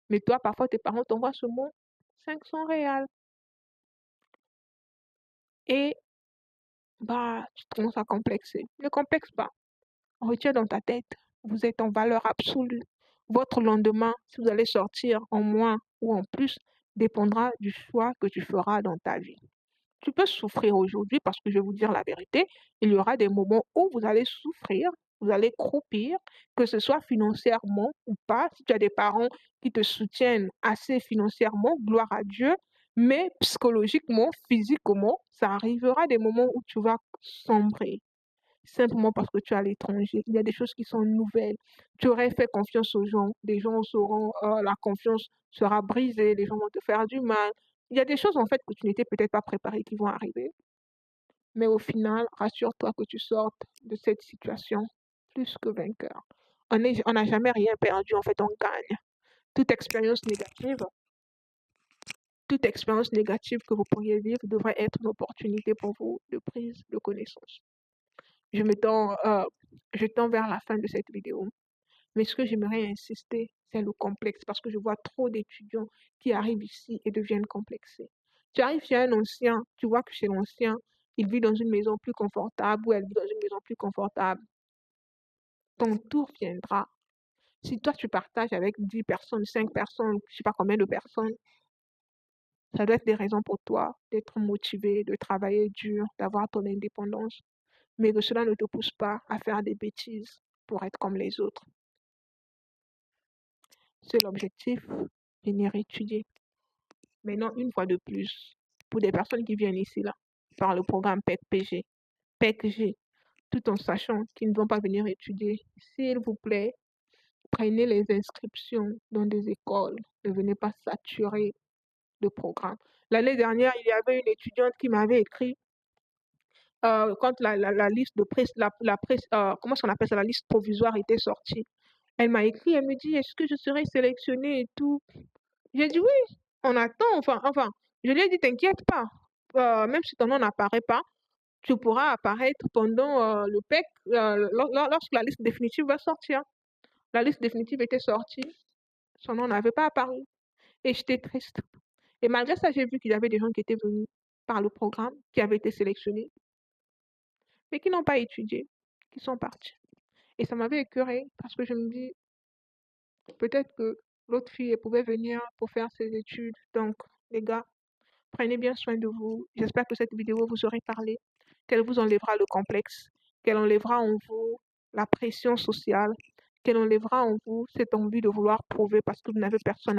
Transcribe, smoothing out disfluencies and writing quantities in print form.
Mais toi, parfois, tes parents t'envoient seulement 500 réals. Et bah, tu commences à complexer. Ne complexe pas. Retiens dans ta tête, vous êtes en valeur absolue. Votre lendemain, si vous allez sortir en moins ou en plus, dépendra du choix que tu feras dans ta vie. Tu peux souffrir aujourd'hui parce que je vais vous dire la vérité, il y aura des moments où vous allez souffrir, vous allez croupir, que ce soit financièrement ou pas. Si tu as des parents qui te soutiennent assez financièrement, gloire à Dieu, mais psychologiquement, physiquement, ça arrivera des moments où tu vas sombrer. Simplement parce que tu es à l'étranger. Il y a des choses qui sont nouvelles. Tu aurais fait confiance aux gens. Des gens sauront, la confiance sera brisée, les gens vont te faire du mal. Il y a des choses en fait que tu n'étais peut-être pas préparé qui vont arriver. Mais au final, rassure-toi que tu sortes de cette situation plus que vainqueur. On n'a jamais rien perdu, en fait, on gagne. Toute expérience négative, toute expérience négative que vous pourriez vivre devrait être une opportunité pour vous de prise de connaissance. Je me tends, je tends vers la fin de cette vidéo. Mais ce que j'aimerais insister, c'est le complexe, parce que je vois trop d'étudiants qui arrivent ici et deviennent complexés. Tu arrives chez un ancien, tu vois que chez l'ancien, il vit dans une maison plus confortable ou elle vit dans une maison plus confortable. Ton tour viendra. Si toi, tu partages avec 10 personnes, 5 personnes, je ne sais pas combien de personnes, ça doit être des raisons pour toi d'être motivé, de travailler dur, d'avoir ton indépendance, mais que cela ne te pousse pas à faire des bêtises pour être comme les autres. C'est l'objectif, venir étudier. Maintenant, une fois de plus, pour des personnes qui viennent ici, là, par le programme PEC-PG, PEC-G, tout en sachant qu'ils ne vont pas venir étudier, s'il vous plaît, prenez les inscriptions dans des écoles. Ne venez pas saturer le programme. L'année dernière, il y avait une étudiante qui m'avait écrit quand la liste de presse, la presse, comment est-ce qu'on appelle ça, la liste provisoire était sortie. Elle m'a écrit, elle me dit, est-ce que je serai sélectionnée et tout? J'ai dit oui, on attend, enfin, je lui ai dit, t'inquiète pas, même si ton nom n'apparaît pas, tu pourras apparaître pendant le PEC lorsque la liste définitive va sortir. La liste définitive était sortie, son nom n'avait pas apparu et j'étais triste. Et malgré ça, j'ai vu qu'il y avait des gens qui étaient venus par le programme, qui avaient été sélectionnés, mais qui n'ont pas étudié, qui sont partis. Et ça m'avait écœurée parce que je me dis, peut-être que l'autre fille, elle pouvait venir pour faire ses études. Donc, les gars, prenez bien soin de vous. J'espère que cette vidéo vous aura parlé, qu'elle vous enlèvera le complexe, qu'elle enlèvera en vous la pression sociale, qu'elle enlèvera en vous cette envie de vouloir prouver parce que vous n'avez personne